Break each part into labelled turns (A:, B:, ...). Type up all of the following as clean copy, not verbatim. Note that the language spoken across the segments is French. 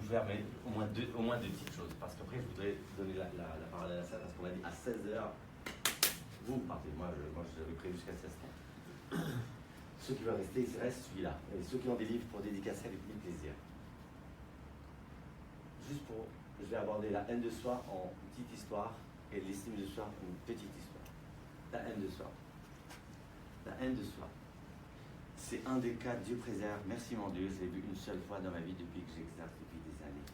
A: faire au moins deux petites choses, parce qu'après je voudrais donner la parole à la salle, parce qu'on m'a dit à 16h, vous partez, moi j'avais prévu jusqu'à 16h. Ceux qui veulent rester, ils restent celui-là. Et ceux qui ont des livres pour dédicacer avec mille plaisir. Je vais aborder la haine de soi en petite histoire et l'estime de soi en petite histoire. La haine de soi. La haine de soi. C'est un des cas, Dieu préserve, merci mon Dieu, je l'ai vu une seule fois dans ma vie depuis que j'exerce depuis des années.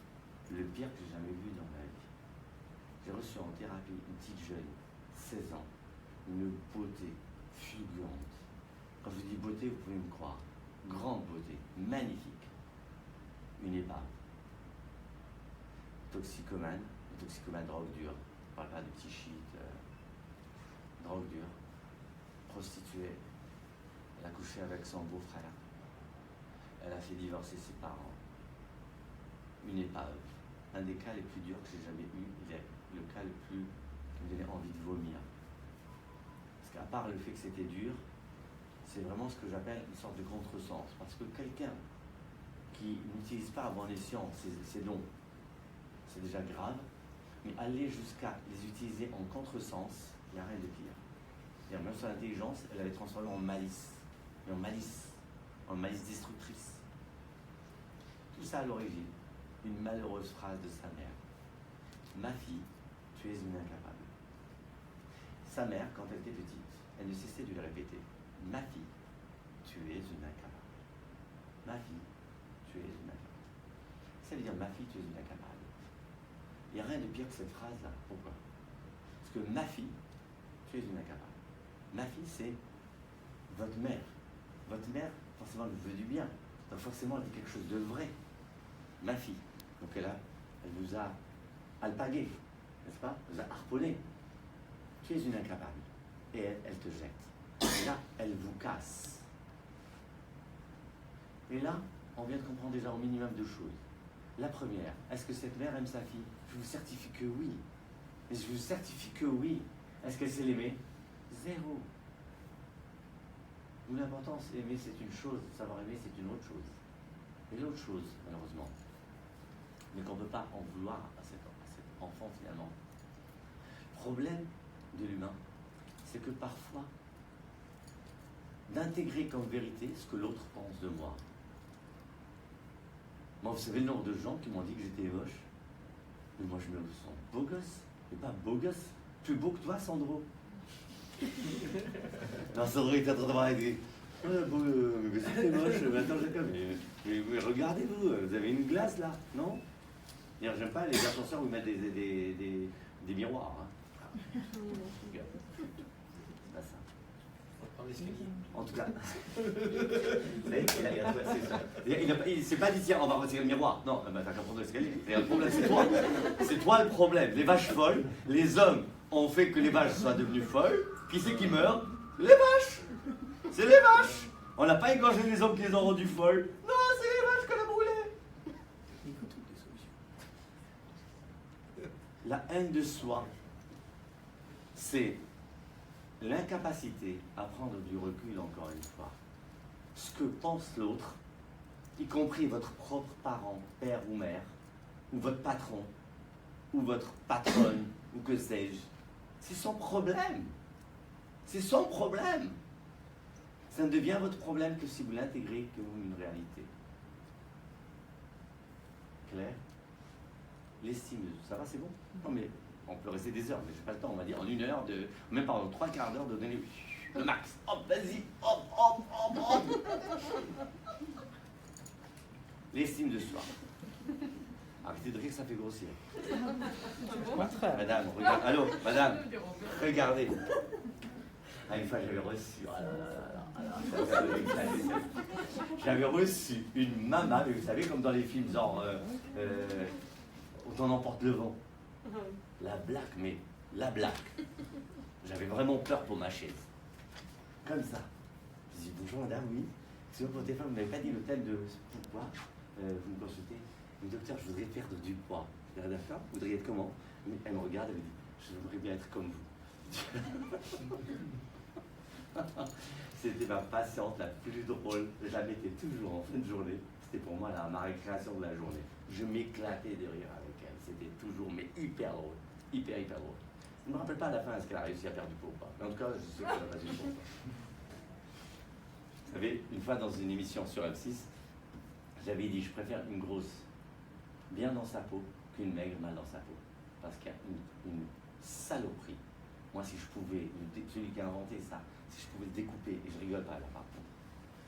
A: Le pire que j'ai jamais vu dans ma vie. J'ai reçu en thérapie une petite jeune, 16 ans, une beauté fulgurante. Quand je dis beauté, vous pouvez me croire. Grande beauté, magnifique. Une épave. Toxicomane drogue dure. Je ne parle pas de petit shit. Drogue dure. Prostituée. Elle a couché avec son beau-frère. Elle a fait divorcer ses parents. Une épave. Un des cas les plus durs que j'ai jamais eu. Il est le cas le plus qui me donnait envie de vomir. Parce qu'à part le fait que c'était dur, c'est vraiment ce que j'appelle une sorte de contresens. Parce que quelqu'un qui n'utilise pas à bon escient ses dons, c'est déjà grave, mais aller jusqu'à les utiliser en contresens, il n'y a rien de pire. Et même son intelligence, elle avait transformé en malice. Et en malice destructrice. Tout ça à l'origine, une malheureuse phrase de sa mère. Ma fille, tu es une incapable. Sa mère, quand elle était petite, elle ne cessait de lui répéter. Ma fille, tu es une incapable. Ma fille, tu es une incapable. Ça veut dire ma fille, tu es une incapable. Il n'y a rien de pire que cette phrase-là. Pourquoi? Parce que ma fille, tu es une incapable. Ma fille, c'est votre mère. Votre mère, forcément, elle veut du bien. Donc forcément, elle dit quelque chose de vrai. Ma fille. Donc elle vous a alpagué, n'est-ce pas? Elle vous a harponné. Tu es une incapable. Et elle te jette. Et là, elle vous casse. Et là, on vient de comprendre déjà au minimum deux choses. La première, est-ce que cette mère aime sa fille? Je vous certifie que oui. Et je vous certifie que oui. Est-ce qu'elle sait l'aimer? Zéro. D'où l'importance, aimer c'est une chose, savoir aimer c'est une autre chose. Et l'autre chose, malheureusement, mais qu'on ne peut pas en vouloir à cet enfant finalement. Le problème de l'humain, c'est que parfois, d'intégrer comme vérité ce que l'autre pense de moi. Moi, vous savez le nombre de gens qui m'ont dit que j'étais moche. Mais moi, je me sens beau gosse. Et pas beau gosse. Plus beau que toi, Sandro. Non, Sandro, il était en train de voir avec des... mais c'était moche. Mais attends, mais regardez-vous, vous avez une glace là, non? J'aime pas les ascenseurs où ils mettent des miroirs. Hein. C'est pas ça. En tout cas, il s'est pas dit tiens, on va retirer le miroir. Non, t'as qu'à prendre l'escalier. Le problème, c'est toi. C'est toi le problème. Les vaches folles, les hommes ont fait que les vaches soient devenues folles. Qui c'est qui meurt? Les vaches. C'est les vaches. On n'a pas égorgé les hommes qui les ont rendues folles. Non, c'est les vaches qu'on a brûlées. La haine de soi, c'est l'incapacité à prendre du recul, encore une fois. Ce que pense l'autre, y compris votre propre parent, père ou mère, ou votre patron, ou votre patronne, ou que sais-je, c'est son problème. C'est son problème. Ça ne devient votre problème que si vous l'intégrez comme une réalité. Claire? L'estime de ça va, c'est bon? Non, mais on peut rester des heures, mais j'ai pas le temps. On va dire en une heure, même pas en 3/4 d'heure, de donner le max. Hop, vas-y, hop, hop, hop, hop. L'estime de soi. Arrêtez de rire, ça fait grossir. Madame, regardez. Allô, madame, regardez. Ah, une fois, j'avais reçu. J'avais reçu une maman, mais vous savez, comme dans les films, genre. Où on emporte le vent. La blague, mais la blague. J'avais vraiment peur pour ma chaise. Comme ça. Je dis bonjour madame, oui. Sur votre téléphone, vous n'avez pas dit le thème de pourquoi vous me consultez. Le docteur, je voudrais perdre du poids. Je dis d'accord, vous voudriez être comment? Elle me regarde, elle me dit, je voudrais bien être comme vous. C'était ma patiente la plus drôle. Je la mettais toujours en fin de journée. C'était pour moi ma récréation de la journée. Je m'éclatais de rire avec elle. C'était toujours, mais hyper drôle. Hyper drôle. Je ne me rappelle pas à la fin est-ce qu'elle a réussi à perdre du poids ou pas. Mais en tout cas, je sais qu'elle a pas du poids. Vous savez, une fois dans une émission sur M6, j'avais dit, je préfère une grosse bien dans sa peau qu'une maigre mal dans sa peau. Parce qu'il y a une saloperie. Moi, si je pouvais, celui qui a inventé ça, si je pouvais le découper, et je rigole pas là par contre,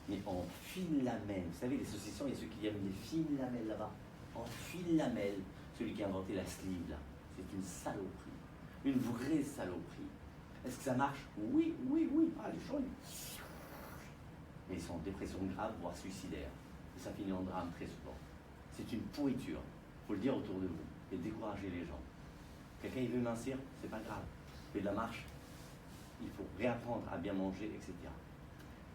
A: mais en fines lamelles, vous savez, les saucissons, il y a ceux qui aiment les fines lamelles là-bas, en fines lamelles, celui qui a inventé la sleeve là, c'est une saloperie, une vraie saloperie. Est-ce que ça marche? Oui. Ah, les gens, mais ils sont en dépression grave, voire suicidaire. Et ça finit en drame très souvent. C'est une pourriture. Il faut le dire autour de vous et décourager les gens. Quelqu'un il veut mincir, c'est pas grave. Fais de la marche, il faut réapprendre à bien manger, etc.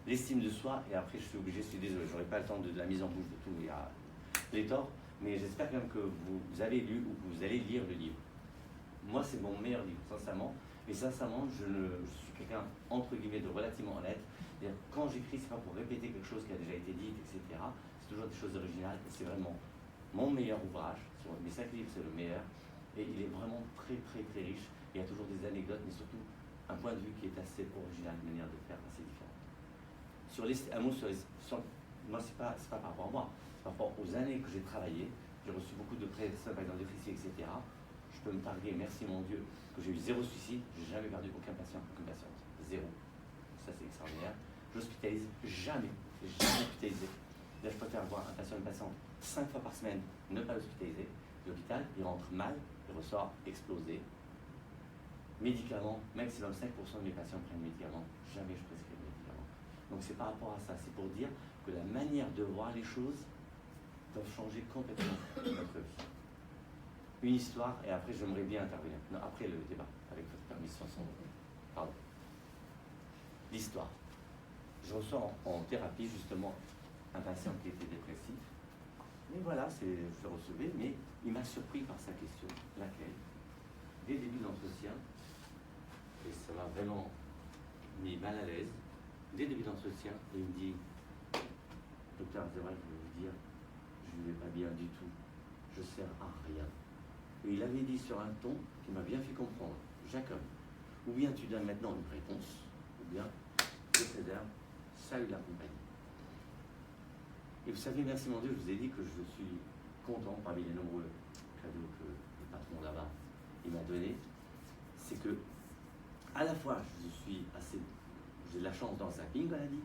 A: L'estime de soi, et après je suis obligé, je suis désolé, j'aurai pas le temps de la mise en bouche de tout, il y a les torts, mais j'espère quand même que vous avez lu ou que vous allez lire le livre. Moi, c'est mon meilleur livre, sincèrement. Et sincèrement, je suis quelqu'un, entre guillemets, de relativement honnête. Quand j'écris, c'est pas pour répéter quelque chose qui a déjà été dit, etc. C'est toujours des choses originales. Et c'est vraiment mon meilleur ouvrage. Sur mes 5 livres, c'est le meilleur. Et il est vraiment très riche. Il y a toujours des anecdotes, mais surtout un point de vue qui est assez original, une manière de faire assez différente. Un mot moi, c'est pas par rapport à moi. C'est par rapport aux années que j'ai travaillé. J'ai reçu beaucoup de personnes, par exemple, de etc. Je peux me targuer, merci mon Dieu, que j'ai eu 0 suicide. J'ai jamais perdu aucun patient, aucune patiente. 0. Ça, c'est extraordinaire. J'hospitalise jamais hospitalisé. Là, je préfère voir un patient, une patiente 5 fois par semaine, ne pas l'hospitaliser. L'hôpital, il rentre mal, il ressort explosé. Médicaments, maximum 5% de mes patients prennent médicaments. Jamais je prescris de médicaments. Donc c'est par rapport à ça. C'est pour dire que la manière de voir les choses doit changer complètement notre vie. Une histoire, et après j'aimerais bien intervenir. Non, après le débat, avec votre permission. Pardon. L'histoire. Je reçois en thérapie justement un patient qui était dépressif. Mais voilà, je le recevais, mais il m'a surpris par sa question, laquelle, dès le début de l'entretien, et ça m'a vraiment mis mal à l'aise, dès le début de l'entretien, il me dit, docteur, c'est vrai, je vais vous dire, je ne vais pas bien du tout, je ne sers à rien. Et il avait dit sur un ton qui m'a bien fait comprendre, Jacob, ou bien tu donnes maintenant une réponse, ou bien je cède, salut la compagnie. Et vous savez, merci mon Dieu, je vous ai dit que je suis content parmi les nombreux cadeaux que le patron là-bas m'a donné. C'est que, à la fois, j'ai de la chance dans le zapping, on a dit,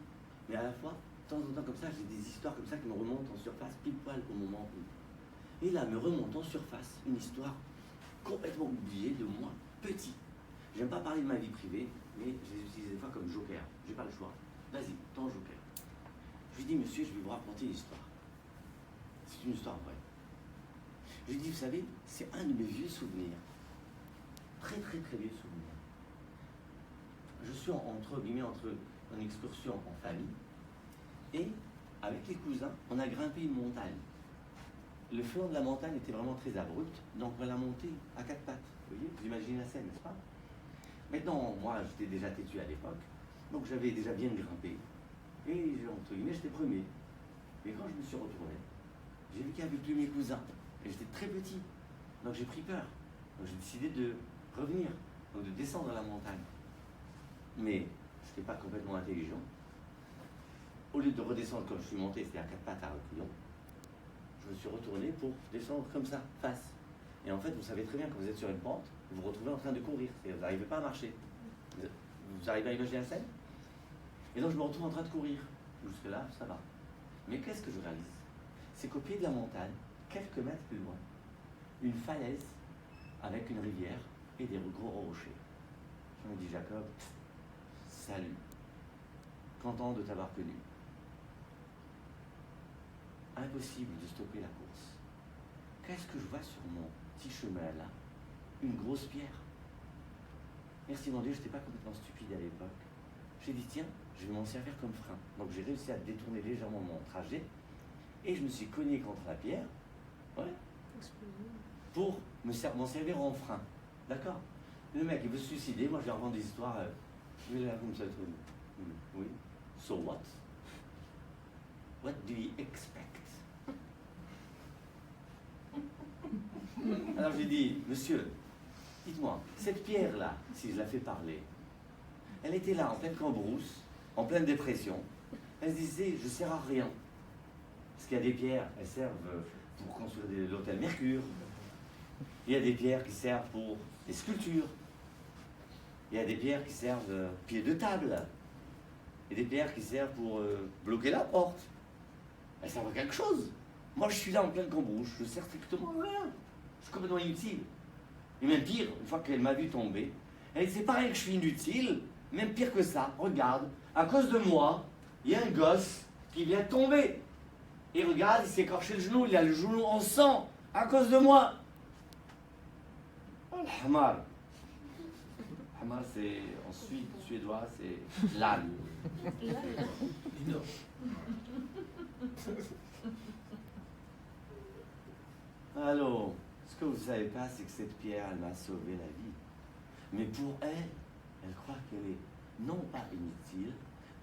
A: mais à la fois, de temps en temps comme ça, j'ai des histoires comme ça qui me remontent en surface, pile poil au moment où. Et là, me remonte en surface une histoire complètement oubliée de moi, petit. J'aime pas parler de ma vie privée, mais je les utilise des fois comme joker. J'ai pas le choix. Vas-y, ton joker. Je lui dis, monsieur, je vais vous raconter une histoire. C'est une histoire vraie. Je lui dis, vous savez, c'est un de mes vieux souvenirs. Très vieux souvenirs. Je suis entre une excursion en famille et avec les cousins, on a grimpé une montagne. Le flanc de la montagne était vraiment très abrupt, donc on l'a monté à 4 pattes. Vous voyez, vous imaginez la scène, n'est-ce pas? Maintenant, moi, j'étais déjà têtu à l'époque, donc j'avais déjà bien grimpé. Et entre guillemets, j'étais premier. Mais quand je me suis retourné, j'ai vu qu'il y avait plus mes cousins. Et j'étais très petit. Donc j'ai pris peur. Donc j'ai décidé de revenir, donc de descendre la montagne. Mais je n'étais pas complètement intelligent. Au lieu de redescendre comme je suis monté, c'était à 4 pattes à reculons, je me suis retourné pour descendre comme ça, face. Et en fait, vous savez très bien, quand vous êtes sur une pente, vous vous retrouvez en train de courir. Vous n'arrivez pas à marcher. Vous arrivez à imaginer la scène? Et donc je me retrouve en train de courir. Jusque-là, ça va. Mais qu'est-ce que je réalise? C'est qu'au pied de la montagne, quelques mètres plus loin, une falaise avec une rivière et des gros rochers. Je me dis, Jacob, salut. Content de t'avoir connu. Impossible de stopper la course. Qu'est-ce que je vois sur mon petit chemin là? Une grosse pierre. Merci mon Dieu, je n'étais pas complètement stupide à l'époque. J'ai dit, tiens, je vais m'en servir comme frein. Donc j'ai réussi à détourner légèrement mon trajet et je me suis cogné contre la pierre, ouais, pour m'en servir en frein. D'accord? Le mec, il veut se suicider, moi je lui raconte des histoires. Oui, so what? What do you expect? Alors j'ai dit, monsieur, dites-moi, cette pierre-là, si je la fais parler, elle était là en pleine cambrousse, en pleine dépression. Elle se disait, je ne sers à rien. Parce qu'il y a des pierres, elles servent pour construire l'hôtel Mercure. Il y a des pierres qui servent pour des sculptures. Il y a des pierres qui servent pied de table. Et des pierres qui servent pour bloquer la porte. Elles servent à quelque chose. Moi, je suis là en pleine cambrouche, je ne sers strictement à rien. Je suis complètement inutile. Et même pire, une fois qu'elle m'a vu tomber, elle dit, c'est pareil que je suis inutile, même pire que ça, regarde, à cause de moi, il y a un gosse qui vient de tomber. Et regarde, il s'est écorché le genou, il a le genou en sang, à cause de moi. Oh, le hamar. Hamar, c'est, en suédois, c'est l'âne. Alors, ce que vous ne savez pas, c'est que cette pierre, elle m'a sauvé la vie. Mais pour elle, elle croit qu'elle est non pas inutile,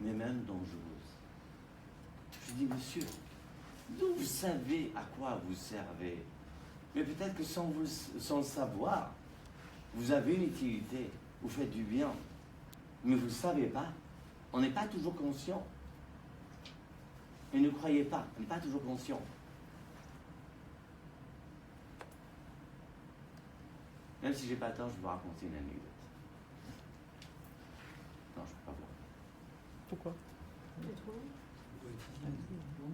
A: mais même dangereuse. Je dis, monsieur, d'où vous savez à quoi vous servez? Mais peut-être que sans le savoir, vous avez une utilité, vous faites du bien, mais vous ne savez pas. On n'est pas toujours conscient. Et ne croyez pas, on n'est pas toujours conscient. Même si j'ai pas le temps, je vais vous raconter une anecdote. Non, je ne peux pas voir.
B: Pourquoi?
A: Elle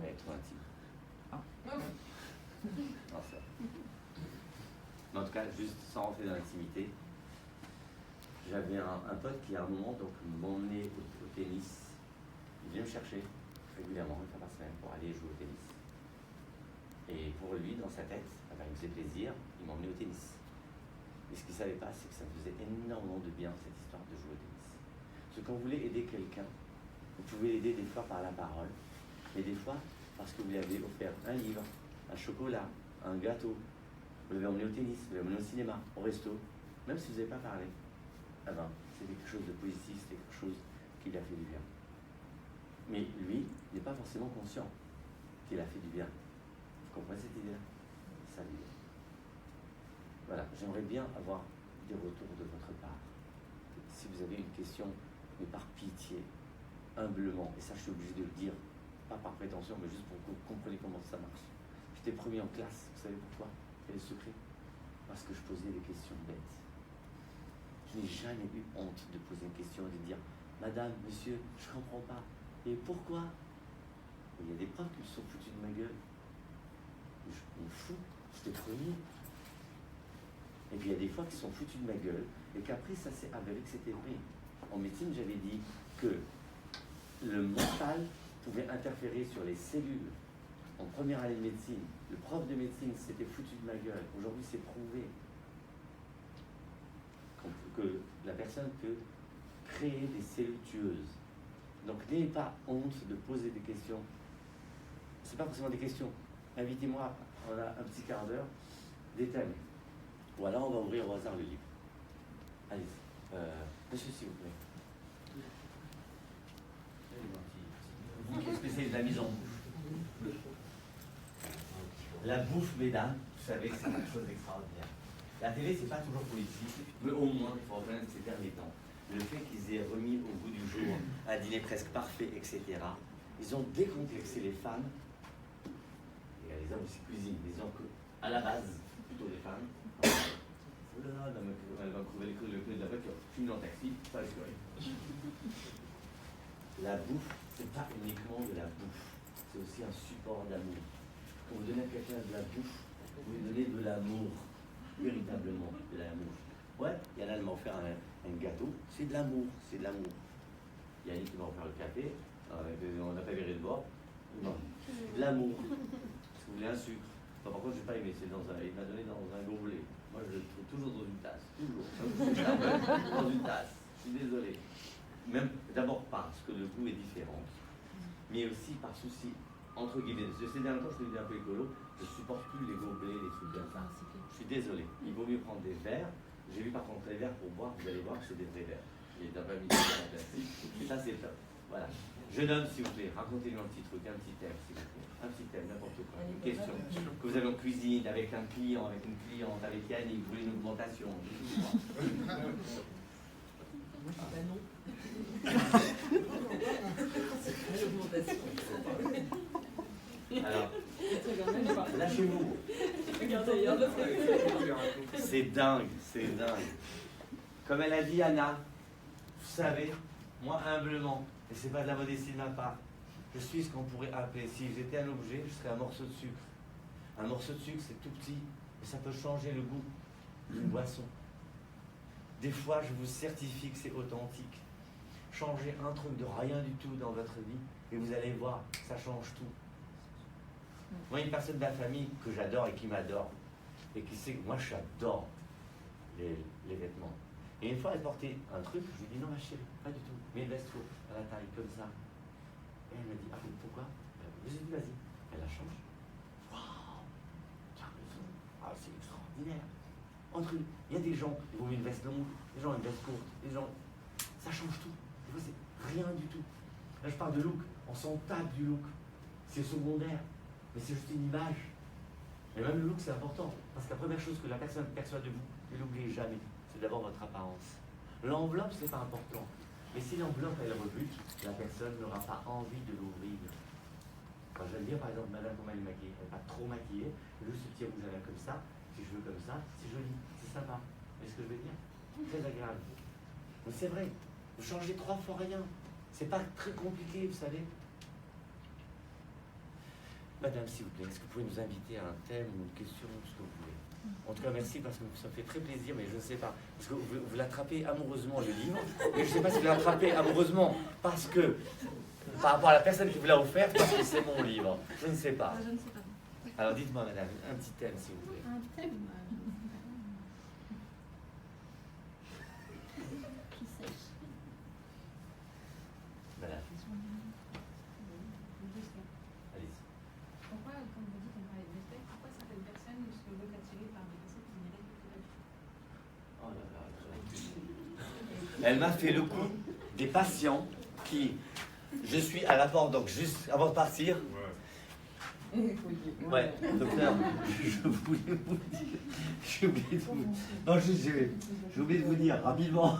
A: est trop intime.
B: Ah.
A: Non, ça. Mais en tout cas, juste sans rentrer dans l'intimité, j'avais un pote qui à un moment m'emmenait au tennis. Il vient me chercher régulièrement, une fois par semaine, pour aller jouer au tennis. Et pour lui, dans sa tête, il me faisait plaisir, il m'emmenait au tennis. Et ce qu'il ne savait pas, c'est que ça me faisait énormément de bien, cette histoire de jouer au tennis. Parce que quand vous voulez aider quelqu'un, vous pouvez l'aider des fois par la parole, mais des fois parce que vous lui avez offert un livre, un chocolat, un gâteau, vous l'avez emmené au tennis, vous l'avez emmené au cinéma, au resto, même si vous n'avez pas parlé. Ah ben, c'était quelque chose de positif, c'était quelque chose qui lui a fait du bien. Mais lui, il n'est pas forcément conscient qu'il a fait du bien. Vous comprenez cette idée-là? Ça lui est. Voilà, j'aimerais bien avoir des retours de votre part. Si vous avez une question, mais par pitié, humblement, et ça je suis obligé de le dire, pas par prétention, mais juste pour que vous compreniez comment ça marche. J'étais premier en classe, vous savez pourquoi? Quel est le secret? Parce que je posais des questions bêtes. Je n'ai jamais eu honte de poser une question et de dire « Madame, monsieur, je ne comprends pas. Et pourquoi ?» Il y a des profs qui se sont foutus de ma gueule. Je m'en fous, j'étais premier. Et puis il y a des fois qui se sont foutus de ma gueule et qu'après ça s'est avéré que c'était vrai. En médecine, j'avais dit que le mental pouvait interférer sur les cellules. En première année de médecine, le prof de médecine s'était foutu de ma gueule. Aujourd'hui, c'est prouvé que la personne peut créer des cellules tueuses. Donc n'ayez pas honte de poser des questions. Ce n'est pas forcément des questions. Invitez-moi, on a un petit quart d'heure, des thèmes. Ou alors on va ouvrir au hasard le livre. Allez-y. Monsieur, s'il vous plaît. Vous qui êtes spécialiste de la mise en bouche. La bouffe, mesdames, vous savez que c'est quelque chose d'extraordinaire. La télé, c'est pas toujours politique, mais au moins, il faut reconnaître ces derniers temps. Le fait qu'ils aient remis au goût du jour un dîner presque parfait, etc., ils ont décomplexé les femmes. Et les hommes aussi cuisinent, les hommes à la base, plutôt les femmes. Oh là là, elle va crever le clé de la voiture. Fume dans le taxi, pas les La bouffe, c'est pas uniquement de la bouffe, c'est aussi un support d'amour. Quand vous donnez à quelqu'un de la bouffe, vous lui donnez de l'amour, véritablement de l'amour. Ouais, Yana m'a offert un gâteau, c'est de l'amour, c'est de l'amour. Yannick m'a offert le café, on n'a pas viré de bord, non, de l'amour. Est-ce que vous voulez un sucre? Enfin, par contre, je n'ai pas aimé, il m'a donné dans un gobelet. Moi, je le trouve toujours dans une tasse, toujours. Dans une tasse, je suis désolé. Même d'abord parce que le goût est différent, mais aussi par souci, entre guillemets. Ces derniers temps, je suis un peu écolo, je ne supporte plus les gobelets, les trucs comme ça. Je suis désolé. Il vaut mieux prendre des verres. J'ai vu par contre les verres pour boire, vous allez voir que c'est des vrais verres. Il n'a pas mis des verres en plastique. Et ça, c'est top. Voilà. Jeune homme, s'il vous plaît, racontez-nous un petit truc, un petit thème, s'il vous plaît. Un petit thème, n'importe quoi. Une question que vous avez en cuisine, avec un client, avec une cliente, avec Yannick, vous voulez une augmentation. Alors, lâchez-vous. C'est dingue, c'est dingue. Comme elle a dit Anna, vous savez, moi humblement, et c'est pas de la modestie de ma part, je suis ce qu'on pourrait appeler, si j'étais un objet, je serais un morceau de sucre. Un morceau de sucre, c'est tout petit, et ça peut changer le goût d'une boisson. Des fois, je vous certifie que c'est authentique. Changez un truc de rien du tout dans votre vie, et vous allez voir, ça change tout. Moi, une personne de la famille que j'adore et qui m'adore, et qui sait que moi, j'adore les vêtements. Et une fois, elle portait un truc, je lui dis non, ma chérie, pas du tout, mais une veste faux, à la taille, comme ça. Et elle me dit, ah bon, pourquoi? Je lui dis, vas-y. Elle la change. Waouh! Tu as raison. Ah, c'est extraordinaire. Entre eux, il y a des gens qui vont mettre une veste longue, des gens une veste courte, des gens. Ça change tout. Des fois, c'est rien du tout. Là, je parle de look. On s'en tape du look. C'est secondaire. Mais c'est juste une image. Et même le look, c'est important. Parce que la première chose que la personne perçoit de vous, ne l'oubliez jamais, c'est d'abord votre apparence. L'enveloppe, c'est pas important. Mais si l'enveloppe, elle rebute, la personne n'aura pas envie de l'ouvrir. Quand je vais dire, par exemple, madame, comment elle est maquillée, elle n'est pas trop maquillée, juste ce petit rouge à lèvres comme ça, ses cheveux comme ça, c'est joli, c'est sympa. Vous voyez ce que je veux dire? Très agréable. Mais c'est vrai, vous changez 3 fois rien. C'est pas très compliqué, vous savez. Madame, s'il vous plaît, est-ce que vous pouvez nous inviter à un thème ou une question, ce que vous voulez? En tout cas, merci parce que ça me fait très plaisir, mais je ne sais pas. Parce que vous l'attrapez amoureusement, le livre, mais je ne sais pas si vous l'attrapez amoureusement parce que, par rapport à la personne qui vous l'a offert, parce que c'est mon livre. Je ne sais pas.
B: Je ne sais pas.
A: Alors dites-moi, madame, un petit thème, s'il vous plaît.
B: Un thème, qui sais-je?
A: Madame, allez-y.
C: Pourquoi, comme vous dites, on parlait de respect, pourquoi certaines personnes se veulent attirées par des personnes qui n'y respectent pas?
A: Oh là là, elle m'a fait le coup des patients qui, je suis à la porte, donc juste avant de partir. Ouais, docteur, je voulais vous dire, j'ai oublié de vous, non, j'ai oublié de vous dire rapidement.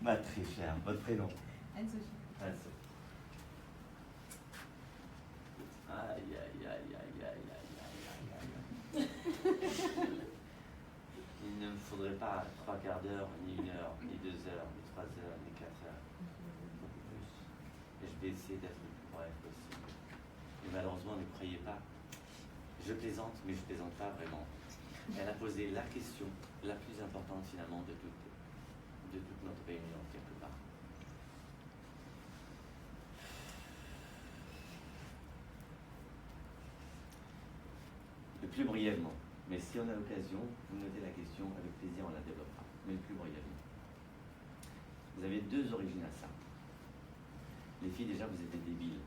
A: Ma très chère, votre prénom?
C: Anne-Sophie.
A: Anne-Sophie. Aïe, aïe, aïe, aïe, aïe, aïe, aïe, aïe. Il ne me faudrait pas 3 quarts d'heure, ni 1 heure, ni 2 heures, ni 3 heures, ni 4 heures, beaucoup plus. Et je vais essayer d'être le plus bref possible. Mais malheureusement, ne croyez pas, je plaisante, mais je plaisante pas vraiment. Elle a posé la question la plus importante finalement de toute notre réunion, quelque part. Le plus brièvement, mais si on a l'occasion, vous notez la question, avec plaisir on la développera, mais le plus brièvement. Vous avez 2 origines à ça. Les filles, déjà, vous êtes des débiles.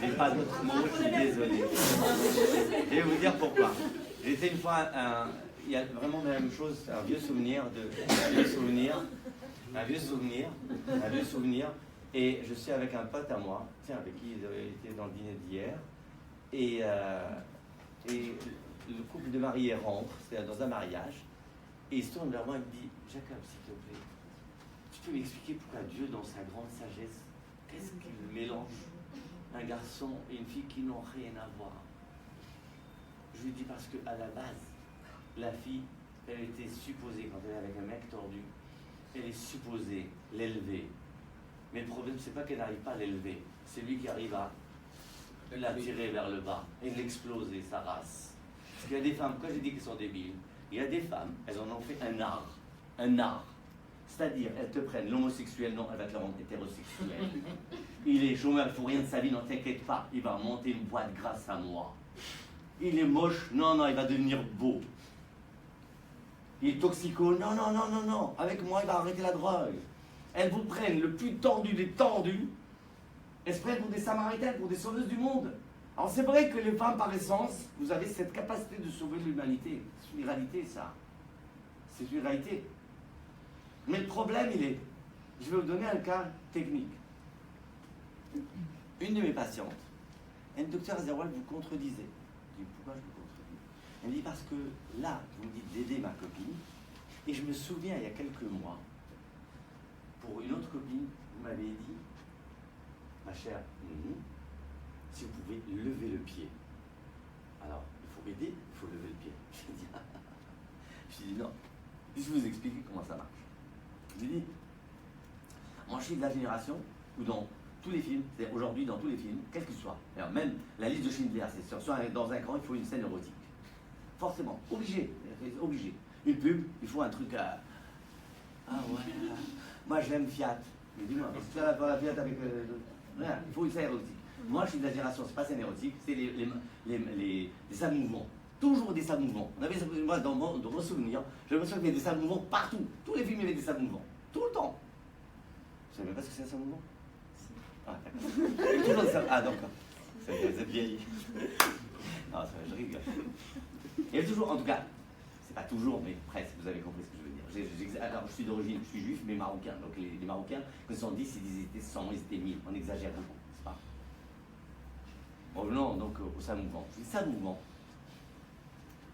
A: J'ai pas d'autre mot, je suis désolé. Je vais vous dire pourquoi. J'étais une fois, il y a vraiment la même chose, un vieux souvenir, et je suis avec un pote à moi, tiens, avec qui il était dans le dîner d'hier, et le couple de mariés rentre, c'est dans un mariage, et il se tourne vers moi et me dit, Jacob, s'il te plaît, tu peux m'expliquer pourquoi Dieu, dans sa grande sagesse, qu'est-ce qu'il mélange un garçon et une fille qui n'ont rien à voir? Je lui dis parce qu'à la base, la fille, elle était supposée, quand elle est avec un mec tordu, elle est supposée l'élever. Mais le problème, c'est pas qu'elle n'arrive pas à l'élever, c'est lui qui arrive à la tirer vers le bas et l'exploser, sa race. Parce qu'il y a des femmes, quand j'ai dit qu'elles sont débiles, il y a des femmes, elles en ont fait un art. C'est-à-dire, elles te prennent l'homosexuel, non, elle va te le rendre hétérosexuel. Il est chômeur, il ne faut rien de sa vie, non, t'inquiète pas, il va monter une boîte grâce à moi. Il est moche, non, il va devenir beau. Il est toxico, non, avec moi, il va arrêter la drogue. Elles vous prennent le plus tordu des tordus, elles se prennent pour des samaritaines, pour des sauveuses du monde. Alors c'est vrai que les femmes, par essence, vous avez cette capacité de sauver l'humanité. C'est une réalité, ça. C'est une réalité. Mais le problème, il est... Je vais vous donner un cas technique. Une de mes patientes, un docteur Azerwal vous contredisait. Je dis, pourquoi je vous contredis? Elle me dit, parce que là, vous me dites d'aider ma copine, et je me souviens, il y a quelques mois, pour une autre copine, vous m'avez dit, ma chère, si vous pouvez lever le pied. Alors, il faut aider, il faut lever le pied. Je dis non. Je vais vous expliquer comment ça marche. Je dis, moi je suis de la génération où dans tous les films, c'est-à-dire aujourd'hui dans tous les films, quels qu'ils soient, même la liste de Schindler, c'est sûr, soit dans un grand, il faut une scène érotique. Forcément, obligé, obligé. Une pub, il faut un truc à... Ah ouais, moi j'aime Fiat. Mais dis-moi, qu'est-ce que tu vas faire la Fiat avec... Rien, il faut une scène érotique. Moi je suis de la génération, c'est pas scène érotique, c'est les salles mouvements. Toujours des salles mouvements. On avait, moi, dans mon souvenir, je me souviens qu'il y avait des salles mouvements partout. Tous les films, il y avait des salles mouvements. Tout le temps. Vous savez même pas ce que c'est un salle mouvement? Ah, d'accord. Toujours des salles... Ah, d'accord. Vous êtes vieilli. Non, ça, je rigole. Il y avait toujours, en tout cas, c'est pas toujours, mais presque, vous avez compris ce que je veux dire. Alors, je suis d'origine, je suis juif, mais marocain. Donc les Marocains, quand ils sont 10, ils étaient 100, ils étaient 1000. On exagère beaucoup, c'est pas? Revenons donc au salles mouvement. Les salles mouvement.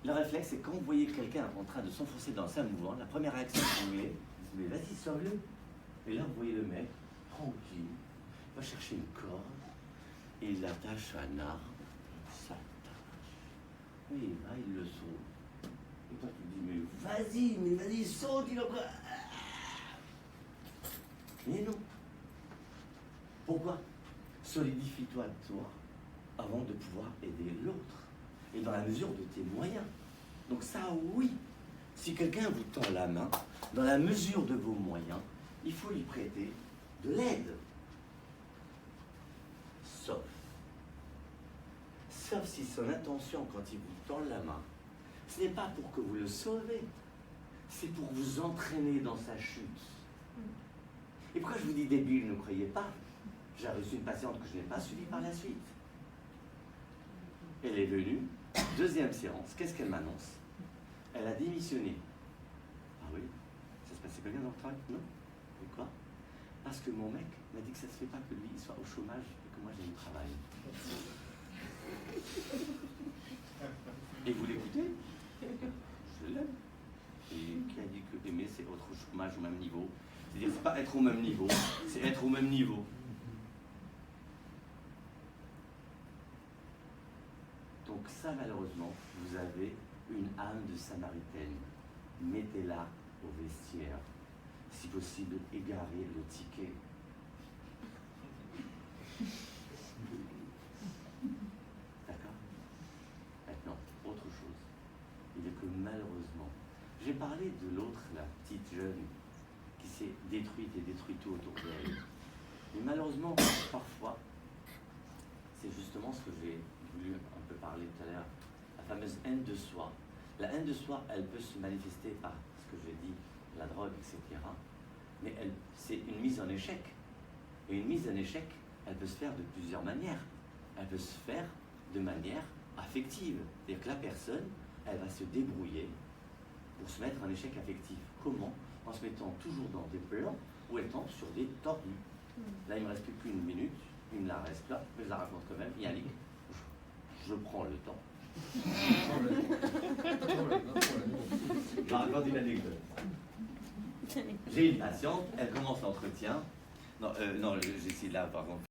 A: Le réflexe, c'est quand vous voyez quelqu'un en train de s'enfoncer dans un mouvement, la première réaction que vous voulez, c'est mais vas-y, sors-le. Et là, vous voyez le mec, tranquille, il va chercher une corde, et il l'attache à un arbre, ça l'attache. Et là, il le saute. Et toi, tu te dis, mais vas-y, saute, il va pas. Mais non. Pourquoi? Solidifie-toi toi avant de pouvoir aider l'autre. Et dans la mesure de tes moyens. Donc ça, oui, si quelqu'un vous tend la main, dans la mesure de vos moyens, il faut lui prêter de l'aide. Sauf si son intention, quand il vous tend la main, ce n'est pas pour que vous le sauvez, c'est pour vous entraîner dans sa chute. Et pourquoi je vous dis débile, ne croyez pas? J'ai reçu une patiente que je n'ai pas suivie par la suite. Elle est venue, deuxième séance, qu'est-ce qu'elle m'annonce? Elle a démissionné. Ah oui? Ça se passait pas bien dans le travail? Non? Pourquoi? Parce que mon mec m'a dit que ça ne se fait pas que lui il soit au chômage et que moi j'ai du travail. Et vous l'écoutez? Je l'aime. Et qui a dit que aimer c'est être au chômage au même niveau? C'est-à-dire c'est pas être au même niveau, c'est être au même niveau. Donc ça, malheureusement, vous avez une âme de Samaritaine. Mettez-la au vestiaire. Si possible, égarez le ticket. D'accord? Maintenant, autre chose. Il est que malheureusement, j'ai parlé de l'autre, la petite jeune, qui s'est détruite et détruit tout autour d'elle. Mais malheureusement, parfois, c'est justement ce que j'ai voulu un peu parler tout à l'heure, la fameuse haine de soi. La haine de soi, elle peut se manifester par ce que j'ai dit, la drogue, etc. Mais c'est une mise en échec. Et une mise en échec, elle peut se faire de plusieurs manières. Elle peut se faire de manière affective. C'est-à-dire que la personne, elle va se débrouiller pour se mettre en échec affectif. Comment? En se mettant toujours dans des plans où elle tombe sur des tordus. Là, il ne me reste plus qu'une minute. Il me la reste là, mais je la raconte quand même. Yannick, je prends le temps. Je raconte une anecdote. J'ai une patiente, elle commence l'entretien. Non, j'essaie là, par contre.